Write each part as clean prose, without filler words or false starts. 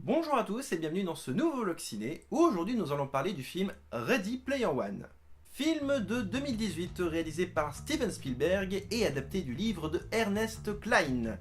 Bonjour à tous et bienvenue dans ce nouveau vlog ciné où aujourd'hui nous allons parler du film Ready Player One. Film de 2018 réalisé par Steven Spielberg et adapté du livre de Ernest Cline.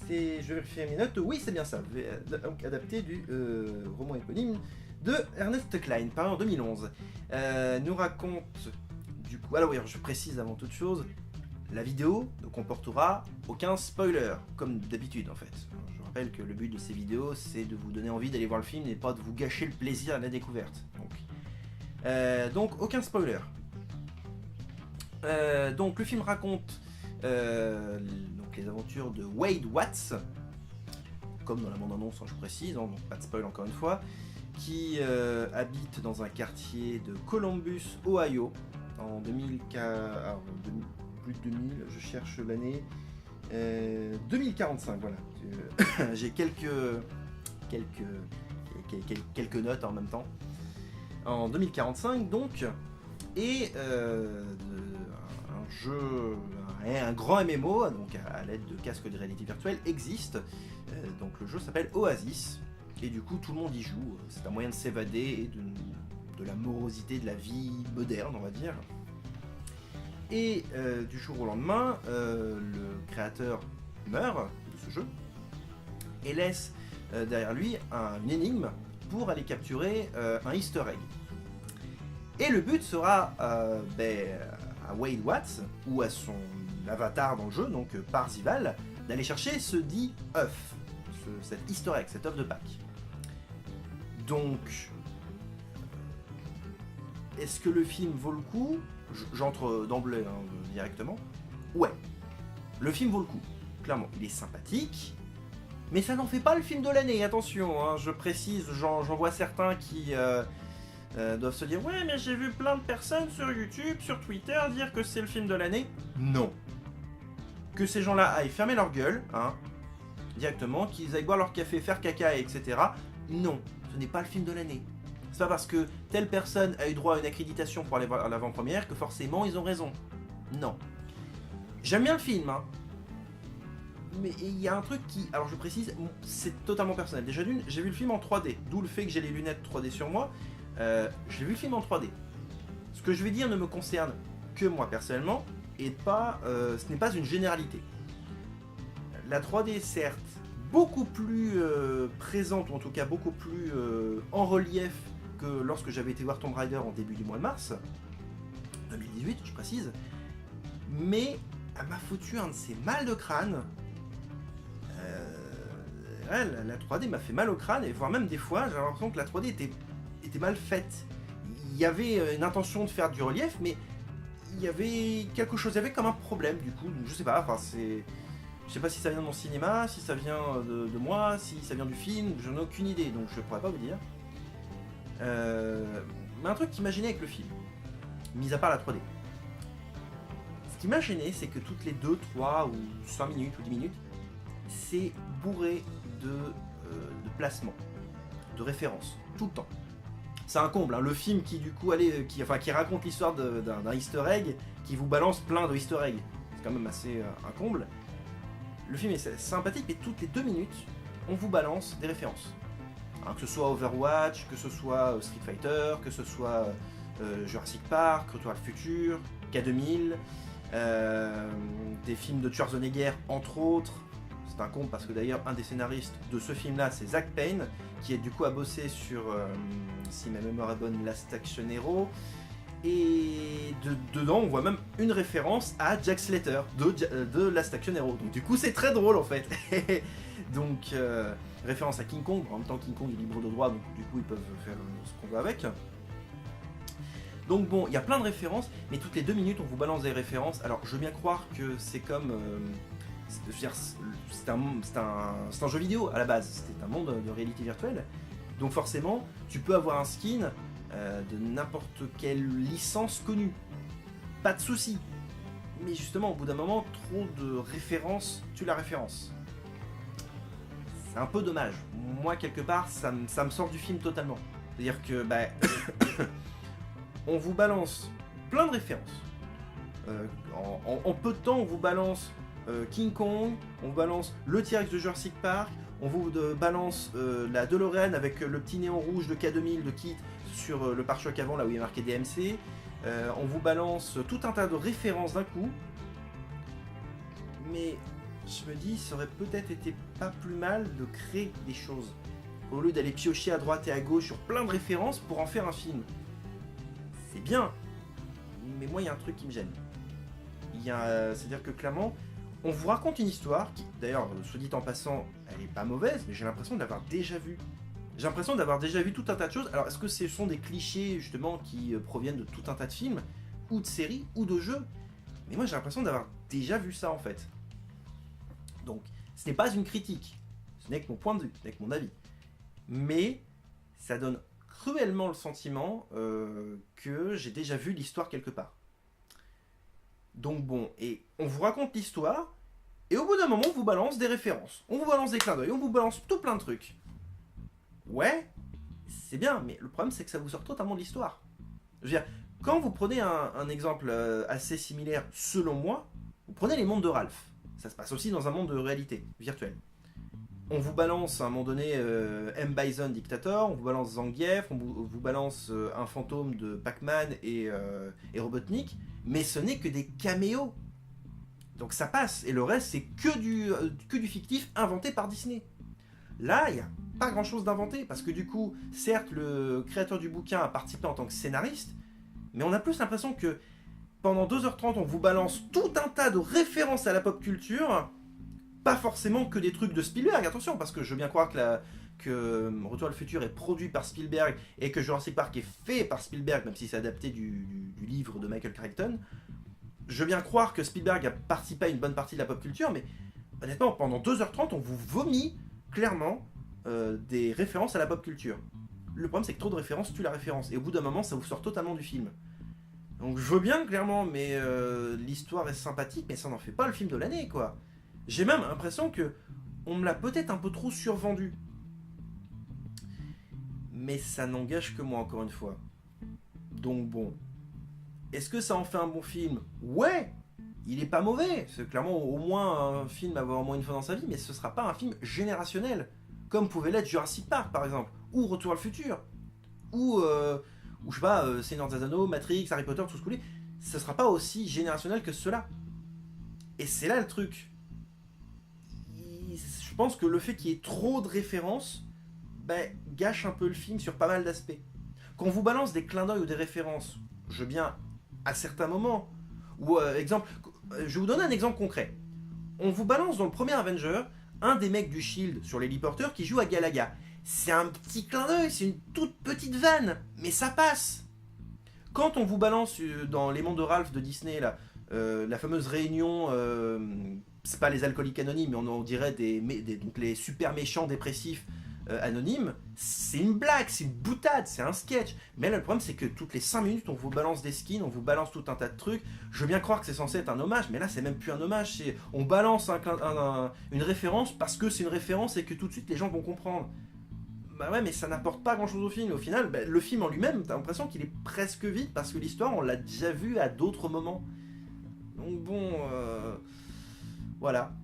Je vérifie mes notes, oui c'est bien ça, donc adapté du roman éponyme de Ernest Cline, paru en 2011. Nous raconte du coup, alors oui, je précise avant toute chose, la vidéo ne comportera aucun spoiler, comme d'habitude en fait. Je rappelle que le but de ces vidéos, c'est de vous donner envie d'aller voir le film et pas de vous gâcher le plaisir à la découverte. Donc aucun spoiler. Donc le film raconte donc les aventures de Wade Watts, comme dans la bande-annonce, je précise, donc pas de spoil encore une fois, qui habite dans un quartier de Columbus, Ohio, en 2004. Plus de 2000, je cherche l'année 2045, voilà. J'ai quelques notes en même temps. En 2045 donc, et un grand MMO, donc à l'aide de casques de réalité virtuelle, existe. Donc le jeu s'appelle Oasis, et du coup tout le monde y joue. C'est un moyen de s'évader et de la morosité de la vie moderne, on va dire. Et du jour au lendemain, le créateur meurt de ce jeu et laisse derrière lui une énigme pour aller capturer un easter egg. Et le but sera à Wade Watts ou à son avatar dans le jeu, donc Parzival, d'aller chercher ce dit œuf, cet easter egg, cet œuf de Pâques. Donc, est-ce que le film vaut le coup ? J'entre d'emblée directement. Ouais, le film vaut le coup. Clairement, il est sympathique, mais ça n'en fait pas le film de l'année. Attention, hein, je précise, j'en vois certains qui doivent se dire ouais, mais j'ai vu plein de personnes sur YouTube, sur Twitter dire que c'est le film de l'année. Non. Que ces gens-là aillent fermer leur gueule, hein, directement, qu'ils aillent boire leur café, faire caca, etc. Non, ce n'est pas le film de l'année. C'est pas parce que telle personne a eu droit à une accréditation pour aller voir l'avant-première que forcément ils ont raison. Non. J'aime bien le film, hein. Mais il y a un truc qui, alors je précise, c'est totalement personnel. Déjà d'une, j'ai vu le film en 3D, d'où le fait que j'ai les lunettes 3D sur moi. J'ai vu le film en 3D. Ce que je vais dire ne me concerne que moi personnellement, et pas, ce n'est pas une généralité. La 3D est certes beaucoup plus présente, ou en tout cas beaucoup plus en relief que lorsque j'avais été voir Tomb Raider en début du mois de mars 2018, je précise, mais elle m'a foutu un de ces mal de crâne. La 3D m'a fait mal au crâne, et voire même des fois j'ai l'impression que la 3D était mal faite. Il y avait une intention de faire du relief, mais il y avait quelque chose, il y avait comme un problème du coup, je sais pas, enfin c'est... Je sais pas si ça vient de mon cinéma, si ça vient de moi, si ça vient du film, j'en ai aucune idée, donc je pourrais pas vous dire. Mais un truc qui m'a gêné avec le film, mis à part la 3D. Ce qui m'a gêné, c'est que toutes les 2, 3 ou 5 minutes ou 10 minutes, c'est bourré de placements, de références, tout le temps. C'est un comble, hein. Le film qui du coup qui raconte l'histoire d'un easter egg, qui vous balance plein de easter eggs. C'est quand même assez un comble. Le film est sympathique, mais toutes les 2 minutes, on vous balance des références. Hein, que ce soit Overwatch, que ce soit Street Fighter, que ce soit Jurassic Park, Retour à le futur, K2000, des films de Schwarzenegger, entre autres. C'est un comble parce que d'ailleurs, un des scénaristes de ce film-là, c'est Zach Payne, qui est du coup à bosser sur, si ma mémoire est bonne, Last Action Hero. Et dedans, on voit même une référence à Jack Slater de Last Action Hero. Donc du coup, c'est très drôle en fait. Donc, référence à King Kong. En même temps, King Kong est libre de droit, donc du coup, ils peuvent faire ce qu'on veut avec. Donc bon, il y a plein de références, mais toutes les 2 minutes, on vous balance des références. Alors, je veux bien croire que c'est comme... c'est un jeu vidéo à la base. C'était un monde de réalité virtuelle. Donc forcément, tu peux avoir un skin de n'importe quelle licence connue. Pas de souci. Mais justement, au bout d'un moment, trop de références tue la référence. C'est un peu dommage. Moi, quelque part, ça me sort du film totalement. C'est-à-dire que, on vous balance plein de références. En peu de temps, on vous balance King Kong, on vous balance le T-Rex de Jurassic Park, on vous balance la DeLorean avec le petit néon rouge de K2000 de Kit sur le pare-choc avant, là où il est marqué DMC. On vous balance tout un tas de références d'un coup. Mais je me dis, ça aurait peut-être été pas plus mal de créer des choses. Au lieu d'aller piocher à droite et à gauche sur plein de références pour en faire un film. C'est bien, mais moi il y a un truc qui me gêne. C'est-à-dire que clairement, on vous raconte une histoire qui, d'ailleurs, soit dit en passant, elle est pas mauvaise, mais j'ai l'impression de l'avoir déjà vue. J'ai l'impression d'avoir déjà vu tout un tas de choses. Alors, est-ce que ce sont des clichés, justement, qui proviennent de tout un tas de films, ou de séries, ou de jeux? Mais moi, j'ai l'impression d'avoir déjà vu ça, en fait. Donc, ce n'est pas une critique. Ce n'est que mon point de vue, ce n'est que mon avis. Mais, ça donne cruellement le sentiment que j'ai déjà vu l'histoire quelque part. Donc bon, et on vous raconte l'histoire, et au bout d'un moment, on vous balance des références. On vous balance des clins d'œil, on vous balance tout plein de trucs. Ouais, c'est bien, mais le problème c'est que ça vous sort totalement de l'histoire. Je veux dire, quand vous prenez un exemple assez similaire, selon moi, vous prenez les mondes de Ralph. Ça se passe aussi dans un monde de réalité virtuelle. On vous balance à un moment donné M. Bison Dictator, on vous balance Zangief, on vous balance un fantôme de Pac-Man et Robotnik, mais ce n'est que des caméos. Donc ça passe, et le reste c'est que du fictif inventé par Disney. Là, il n'y a pas grand chose d'inventé, parce que du coup, certes, le créateur du bouquin a participé en tant que scénariste, mais on a plus l'impression que pendant 2h30, on vous balance tout un tas de références à la pop culture, pas forcément que des trucs de Spielberg, attention, parce que je veux bien croire que Retour à le futur est produit par Spielberg et que Jurassic Park est fait par Spielberg, même si c'est adapté du livre de Michael Crichton. Je veux bien croire que Spielberg a participé à une bonne partie de la pop culture, mais honnêtement, pendant 2h30, on vous vomit clairement des références à la pop culture. Le problème, c'est que trop de références tue la référence, et au bout d'un moment, ça vous sort totalement du film. Donc je veux bien, clairement, mais l'histoire est sympathique, mais ça n'en fait pas le film de l'année, quoi. J'ai même l'impression que on me l'a peut-être un peu trop survendu. Mais ça n'engage que moi, encore une fois. Donc bon. Est-ce que ça en fait un bon film? Ouais. Il est pas mauvais. C'est clairement au moins un film à voir au moins une fois dans sa vie, mais ce sera pas un film générationnel. Comme pouvait l'être Jurassic Park, par exemple. Ou Retour à le futur. Ou je sais pas, Seigneur des Anneaux, Matrix, Harry Potter, tout ce que vous voulez. Ce sera pas aussi générationnel que cela. Et c'est là le truc. Je pense que le fait qu'il y ait trop de références gâche un peu le film sur pas mal d'aspects. Quand on vous balance des clins d'œil ou des références, je veux bien à certains moments, ou exemple, je vais vous donner un exemple concret. On vous balance dans le premier Avenger un des mecs du Shield sur l'héliporteur qui joue à Galaga. C'est un petit clin d'œil, c'est une toute petite vanne, mais ça passe. Quand on vous balance dans les mondes de Ralph de Disney, là, la fameuse réunion, c'est pas les alcooliques anonymes, mais on dirait donc les super méchants dépressifs anonymes, c'est une blague, c'est une boutade, c'est un sketch. Mais là, le problème, c'est que toutes les 5 minutes, on vous balance des skins, on vous balance tout un tas de trucs. Je veux bien croire que c'est censé être un hommage, mais là, c'est même plus un hommage. On balance une référence parce que c'est une référence et que tout de suite, les gens vont comprendre. Bah ouais, mais ça n'apporte pas grand chose au film. Au final, le film en lui-même, t'as l'impression qu'il est presque vide parce que l'histoire, on l'a déjà vu à d'autres moments. Donc bon, voilà.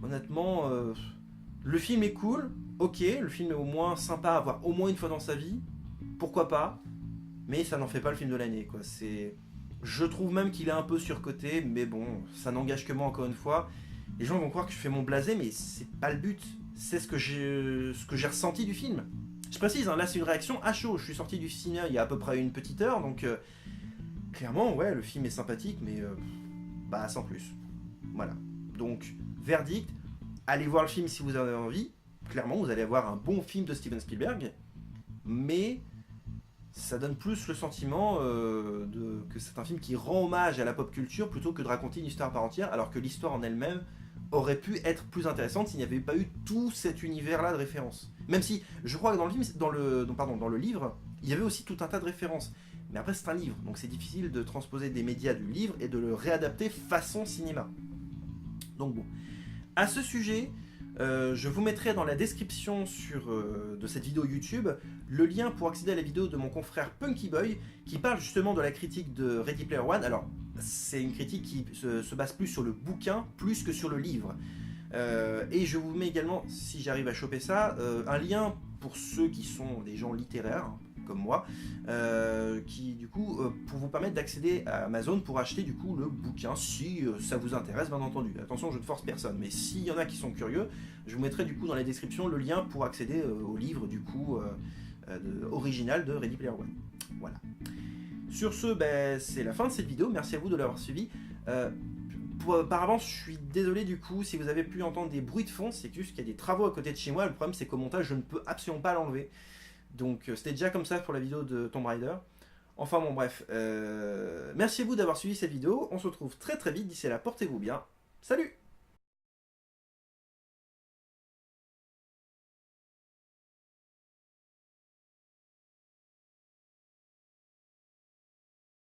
Honnêtement, le film est cool. Ok, le film est au moins sympa à voir au moins une fois dans sa vie. Pourquoi pas. Mais ça n'en fait pas le film de l'année, quoi. Je trouve même qu'il est un peu surcoté, mais bon, ça n'engage que moi encore une fois. Les gens vont croire que je fais mon blasé, mais c'est pas le but. C'est ce que j'ai ressenti du film. Je précise, hein, là c'est une réaction à chaud. Je suis sorti du cinéma il y a à peu près une petite heure, donc clairement, ouais, le film est sympathique, mais sans plus. Voilà. Donc, verdict, allez voir le film si vous en avez envie. Clairement, vous allez avoir un bon film de Steven Spielberg, mais ça donne plus le sentiment que c'est un film qui rend hommage à la pop culture plutôt que de raconter une histoire à part entière, alors que l'histoire en elle-même aurait pu être plus intéressante s'il n'y avait pas eu tout cet univers-là de références. Même si, je crois que dans le livre, il y avait aussi tout un tas de références. Mais après, c'est un livre, donc c'est difficile de transposer des médias du livre et de le réadapter façon cinéma. Donc bon. À ce sujet, je vous mettrai dans la description de cette vidéo YouTube le lien pour accéder à la vidéo de mon confrère Punky Boy qui parle justement de la critique de Ready Player One. Alors, c'est une critique qui se base plus sur le bouquin plus que sur le livre. Et je vous mets également, si j'arrive à choper ça, un lien pour ceux qui sont des gens littéraires, hein, comme moi, qui du coup, pour vous permettre d'accéder à Amazon pour acheter du coup le bouquin, si ça vous intéresse bien entendu. Attention, je ne force personne, mais s'il y en a qui sont curieux, je vous mettrai du coup dans la description le lien pour accéder au livre du coup original de Ready Player One. Voilà. Sur ce, ben, c'est la fin de cette vidéo, merci à vous de l'avoir suivi. Par avance, je suis désolé du coup si vous avez pu entendre des bruits de fond, c'est juste qu'il y a des travaux à côté de chez moi, le problème c'est qu'au montage je ne peux absolument pas l'enlever. Donc c'était déjà comme ça pour la vidéo de Tomb Raider. Enfin bon bref, merci à vous d'avoir suivi cette vidéo, on se retrouve très très vite, d'ici là portez-vous bien, salut!